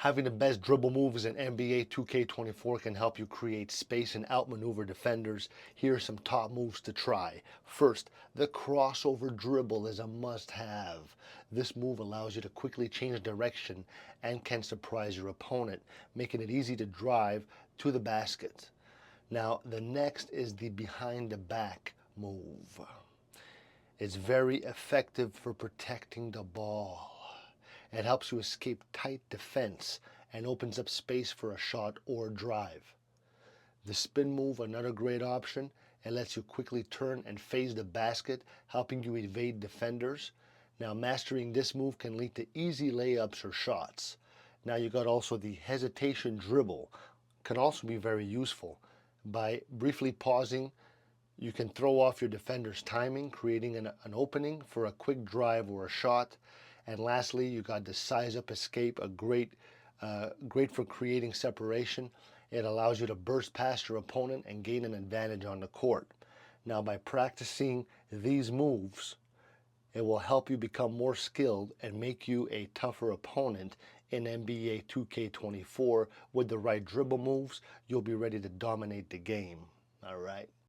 Having the best dribble moves in NBA 2K24 can help you create space and outmaneuver defenders. Here are some top moves to try. First, the crossover dribble is a must-have. This move allows you to quickly change direction and can surprise your opponent, making it easy to drive to the basket. Now, the next is the behind the back move. It's very effective for protecting the ball. It helps you escape tight defense and opens up space for a shot or drive. The spin move, another great option. It lets you quickly turn and phase the basket, helping you evade defenders. Now, mastering this move can lead to easy layups or shots. Now, you got also the hesitation dribble. Can also be very useful. By briefly pausing, you can throw off your defender's timing, creating an opening for a quick drive or a shot. And lastly, you got the size up escape, great for creating separation. It allows you to burst past your opponent and gain an advantage on the court. Now, by practicing these moves, it will help you become more skilled and make you a tougher opponent in NBA 2K24. With the right dribble moves, you'll be ready to dominate the game. All right.